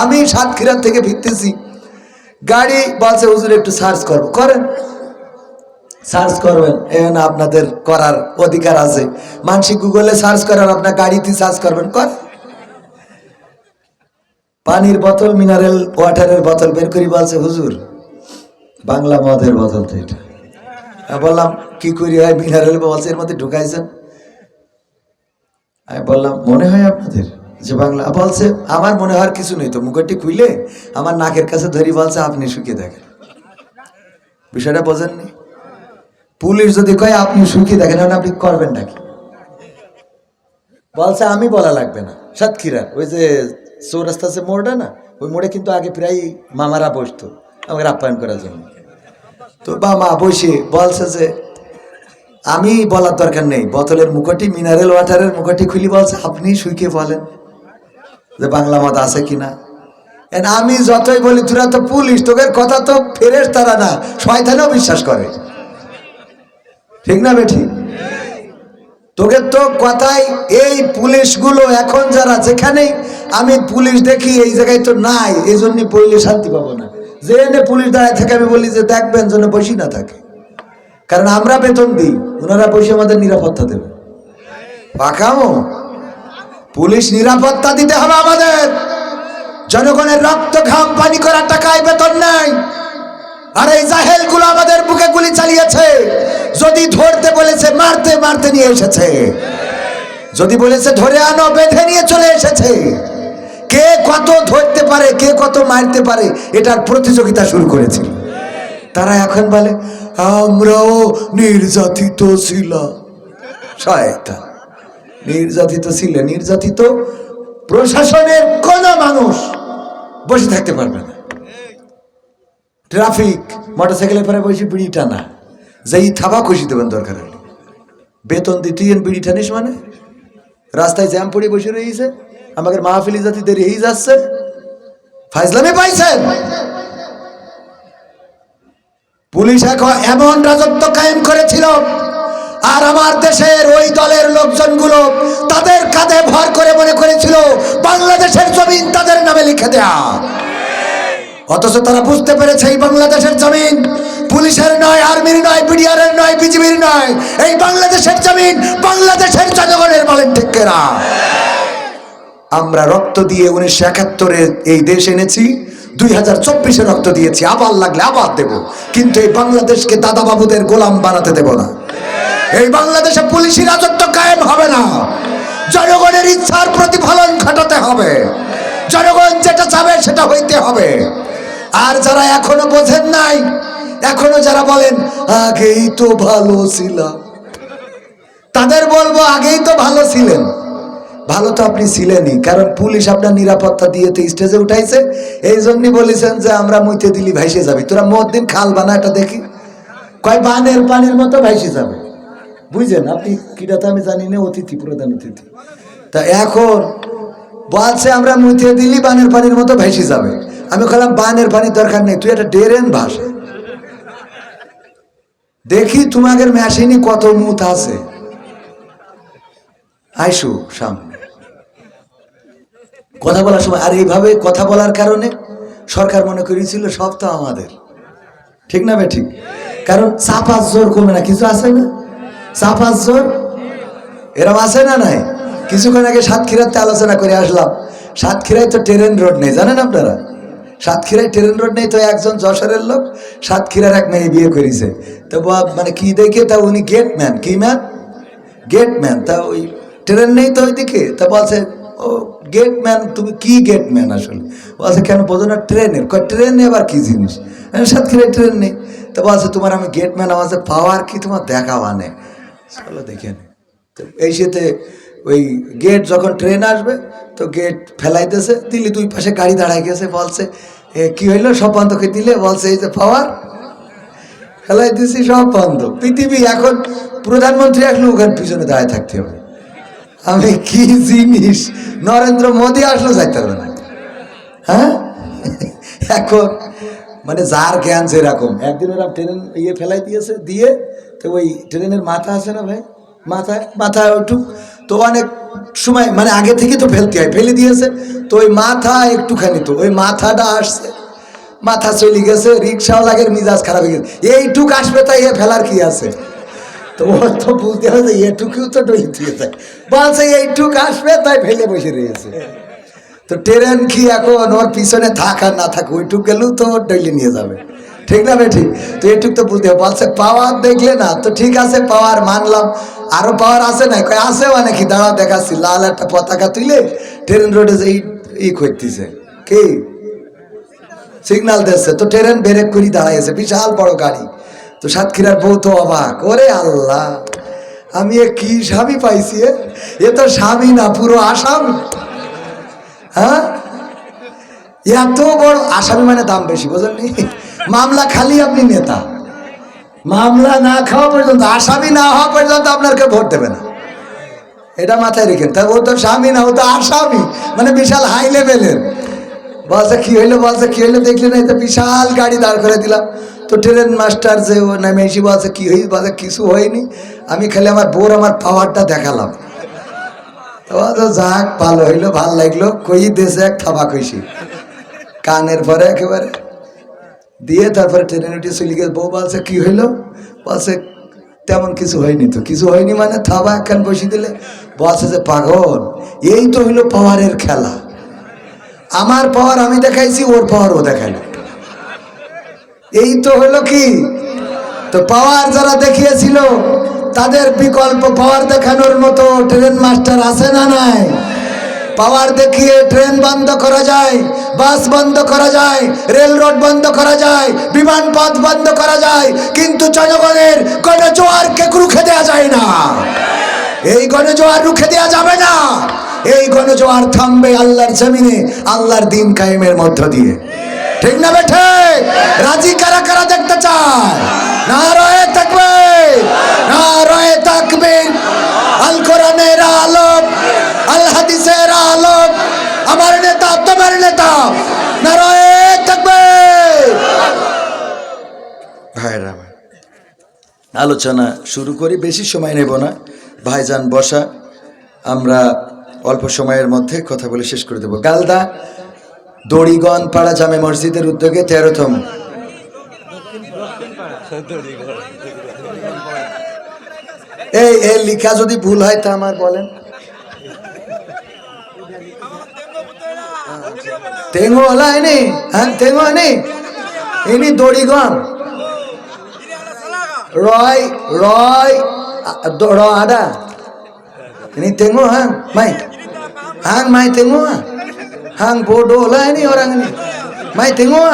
আমি সাতক্ষীরা থেকে ফিরতেছি, গাড়ি বলছে হুজুর একটু সার্চ করবো। করেন, সার্চ করবেন, না আপনাদের করার অধিকার আছে। মানসিক গুগলে সার্চ করার, আপনার গাড়িতে সার্চ করবেন, কর। পানির বোতল, মিনারেল ওয়াটারের বোতল বের করি, বলছে হুজুর বাংলা মদের বোতল তো এটা। বললাম কি করি হয়, মিনারেল বলছে এর মধ্যে ঢুকাইছেন। আমি বললাম মনে হয় আপনাদের যে বাংলা? বলছে আমার মনে হওয়ার কিছু নেই তো। মুখটি খুইলে আমার নাকের কাছে ধরি, বলছে আপনি শুকিয়ে দেখেন। বিষয়টা বোঝেননি? পুলিশ যদি কয় আপনি শুকিয়ে দেখেন, আপনি করবেন নাকি? বলছে আমি বলা লাগবে না। সাতক্ষীরা ওই যে চৌরাস্তা আছে, মোড়টা না, ওই মোড়ে কিন্তু আগে প্রায় মামারা বসতো আমাকে আপ্যায়ন করার জন্য। তো মামা বসে বলছে যে আমি বলার দরকার নেই, বোতলের মুখটি, মিনারেল ওয়াটারের মুখটি খুলি, বলছে আপনি শুইকে বলেন যে বাংলা মদ আছে কিনা। আমি যতই বলি তোরা তো পুলিশ, তোদের কথা তো ফেরেশতারা না, শয়তানও বিশ্বাস করে, ঠিক না বেঠি? তোকে তো কথাই এই পুলিশগুলো এখন যারা, যেখানেই আমি পুলিশ দেখি এই জায়গায় তো নাই, এই জন্য বইলে শান্তি পাবো না। যে এনে পুলিশ দাঁড়ায় থাকে আমি বলি যে দেখবেন যেন বসি না থাকে, কারণ আমরা বেতন দিই, ওনারা বসে আমাদের নিরাপত্তা দেবে। পাকামো পুলিশ নিরাপত্তা দিতে হবে আমাদের। জনগণের রক্ত ঘাম পানি করার টাকায় বেতন নেই। আর এই জাহেল গুলো আমাদের বুকে গুলি চালিয়েছে। যদি ধরতে বলেছে মারতে মারতে নিয়ে এসেছে, যদি বলেছে ধরে আনো বেঁধে নিয়ে চলে এসেছে। কে কত ধরতে পারে, কে কত মারতে পারে, এটার প্রতিযোগিতা শুরু করেছিল। তারা এখন বলে আমরাও নির্যাতিত ছিলাম। শয়তান, নির্যাতিত ছিলে? নির্যাতিত প্রশাসনের কোন মানুষ বসে থাকতে পারবে না। ট্রাফিক মোটরসাইকেলের পরে বসে বিড়ি টানা, যেই থাবা খুশি দেবেন দরকার হলে। বেতন দিতে বিড়ি টানিস মানে? রাস্তায় জ্যাম পড়ে বসে রয়েছে, আমাদের মাহফিলি জাতি দেরি হয়ে যাচ্ছে, ফাইজলামে পাইছেন। পুলিশ এখন এমন রাজত্ব কায়েম করেছিল, আর আমার দেশের ওই দলের লোকজনগুলো তাদের কাঁধে ভর করে মনে করেছিল বাংলাদেশের জমিন তাদের নামে লিখে দেয়া। অথচ তারা বুঝতে পেরেছে এই বাংলাদেশের জমিন পুলিশের নয়, আর্মির নয়, বিডিআরের নয়, বিজিবির নয়, এই বাংলাদেশের জমিন বাংলাদেশের জনগণের। বলেন ঠিক কিনা? আমরা রক্ত দিয়ে 1971-এ এই দেশ এনেছি, 2024-এ রক্ত দিয়েছি, আবার লাগলে আবার দেব, কিন্তু এই বাংলাদেশকে দাদা বাবুদের গোলাম বানাতে দেব না। এই বাংলাদেশে পুলিশি রাজত্ব কায়েম হবে না। জনগণের ইচ্ছার প্রতিফলন ঘটাতে হবে, জনগণ যেটা চাবে সেটা হইতে হবে। আর যারা এখনো বোঝেন নাই, এখনো যারা বলেন আগেই তো ভালো ছিলাম, তাদের বলবো আগেই তো ভালো ছিলেন। ভালো তো আপনি ছিলেনই, কারণ পুলিশ আপনার নিরাপত্তা দিয়ে তো স্টেজে উঠাইছে। এই জন্যই বলেছেন যে আমরা মুইতে দিলি ভাইসে যাবি। তোরা মদিন খাল বানা, এটা দেখি কয় বানের পানির মতো ভাইসে যাবে। বুঝছেন আপনি কিটা তো আমি জানি না, অতিথি, প্রধান অতিথি। তা এখন বলছে আমরা মুইতে দিলি বানের পানির মতো ভাইসে যাবে। আমি বললাম বানের পানির দরকার নেই, তুই একটা ড্রেন ভাসা, দেখি তোমাদের মেশিনে কত মুত আছে, আইসু সামনে কথা বলার সময়। আর এইভাবে কথা বলার কারণে সরকার মনে করেছিল সব তো আমাদের, ঠিক না বে ঠিক? কারণ চাপার জোর কমে না, কিছু আছে না চাপার জোর, এরম আছে না নাই? কিছুক্ষণ আগে সাতক্ষীরাতে আলোচনা করে আসলাম, সাতক্ষীরায় তো ট্রেন রোড নেই, জানেন আপনারা? সাতক্ষীরায় ট্রেন রোড নেই, তো একজন যশোরের লোক সাতক্ষীরার এক মেয়ে বিয়ে করেছে। তো মানে কি দেখে, তা উনি গেটম্যান, কি ম্যান, গেটম্যান। তা ওই ট্রেন নেই তো ওইদিকে, তা বলছে ও গেটম্যান, তুমি কি গেটম্যান আসলে? বলছে কেন বোঝো না ট্রেনের? ট্রেনে আবার কি জিনিস? সাতক্ষীরায় ট্রেন নেই। তো বলছে তোমার আমি গেটম্যান, আমার পাওয়ার কি তোমার দেখাওয়া নেই, চলো দেখে নে। তো এই সাথে ওই গেট যখন ট্রেন আসবে তো গেট ফেলাইতেছে, দিল্লি দুই পাশে গাড়ি দাঁড়ায় গেছে, বলছে কি হইলো, সব বন্ধ করে দিলে? বলছে এই যে পাওয়ার ফেলাই দিছি, সব বন্ধ। পৃথিবী এখন প্রধানমন্ত্রী আসলে ওখানে পিছনে দাঁড়ায় থাকতে হবে। আমি কি জিনিস, নরেন্দ্র মোদী আসলো যাইতে হবে না, হ্যাঁ? এখন মানে যার জ্ঞান যেরকম। একদিন ওরা ট্রেন ফেলাই দিয়েছে, দিয়ে তো ওই ট্রেনের মাথা আছে না ভাই, মাথায় ওইটুক তো অনেক সময় মানে আগে থেকে তো ফেলতে হয়, ফেলে দিয়েছে। তো ওই মাথা একটুখানি, তো ওই মাথাটা আসছে, মাথা চলে গেছে, রিক্সাওয়ালাগের মিজাজ খারাপ হয়ে গেছে, এইটুক আসবে তাই এ ফেলার কি আছে। তো ওর তো বুঝতে হবে এটুকুও তো ডলি দিয়ে যায়, বলছে এইটুক আসবে তাই ফেলে বসে রয়েছে। তো ট্রেন কি এখন ওর পিছনে থাক আর না থাক, ওইটুক গেলেও তো ওর ডলি নিয়ে যাবে, ঠিক না বে ঠিক। তো এটুক তো বুঝতে হবে, বলছে পাওয়ার দেখলে না, তো ঠিক আছে পাওয়ার মানলাম, আরো পাওয়ার আছে না, আছে মানে কি, দাঁড়াও দেখাচ্ছি। লাল একটা পতাকা তুলে ট্রেন রোডে যে ই করতেছে, কি সিগনাল দিচ্ছে, তো ট্রেন ব্রেক করে দাঁড়াইছে, বিশাল বড় গাড়ি। তো সাতক্ষীরার বউ তো অবাক, ওরে আল্লাহ আমি এ কি স্বামী পাইছি, এ তো স্বামী না পুরো আসামি। হ্যাঁ, এত বড় আসামি মানে দাম বেশি, বুঝলেন? মামলা খালি আপনি নেতা, মামলা না খাওয়া পর্যন্ত, আসামি না হওয়া পর্যন্ত আপনাকে ভোট দেবে না, এটা মাথায় রেখেন। তা ও তো স্বামী না, ও তো আসামি, মানে বিশাল হাই লেভেলের। বলছে কি হইলো, বলছে কি হইলো দেখলি না, এটা বিশাল গাড়ি দাঁড় করে দিলাম। তো ট্রেন মাস্টার যে ও নামে এসে বলছে কি হয়েছে, বলছে কিছু হয়নি, আমি খালি আমার বোর আমার পাওয়ারটা দেখালাম। তো যাক ভালো হইলো, ভাল লাগলো, কই দেশে এক থাবা কইছি কানের পরে একেবারে দিয়ে, তারপরে ট্রেনে উঠে চলে গেছে। বউ বলছে কি হইলো, বলছে তেমন কিছু হয়নি। তো কিছু হয়নি মানে থাবা একখান বসিয়ে দিলে, বলছে যে পাগল এই তো হইলো পাওয়ারের খেলা, আমার পাওয়ার আমি দেখাইছি, ওর পাওয়ার ও দেখাইল, এই তো হলো কি। তো পাওয়ার যারা দেখিয়েছিল তাদের বিকল্প পাওয়ার দেখানোর মতো ট্রেন মাস্টার আছে না নাই? পাওয়ার দেখিয়ে ট্রেন বন্ধ করা যায়, বাস বন্ধ করা যায়, রেল রোড বন্ধ করা যায়, বিমান পথ বন্ধ করা যায়, কিন্তু জনগণের গণজোয়ারকে রুখে দেওয়া যায় না। এই গণজোয়ার রুখে দেওয়া যাবে না। এই গণজোয়ার থামবে আল্লাহর জমিনে, আল্লাহর দিন কায়েমের মধ্য দিয়ে, ঠিক না বেঠে? রাজি কারা কারা দেখতে চায়? নারায়ে তাকবীর, নারায়ে তাকবীর। আল কোরআনের আলোক, আল হাদিসের আলোক, আমার নেতা তোমার নেতা, নারায়ে তাকবীর। ভাইরা আলোচনা শুরু করি, বেশি সময় নেব না। ভাইজান বসা, আমরা অল্প সময়ের মধ্যে কথা বলে শেষ করে দেব। গালদা দড়িগণ পাড়া জামে মসজিদের উদ্যোগে 13তম এই লিখা যদি ভুল হয় তা আমার বলেন। তেঙ্গো হলা এনে, হ্যাঁ তেঙ্গো এনে, ইনি দড়িগণ রয় রয় র আডা ini tengok hang mai tengok hang bodoh lah ini orang ini mai tengok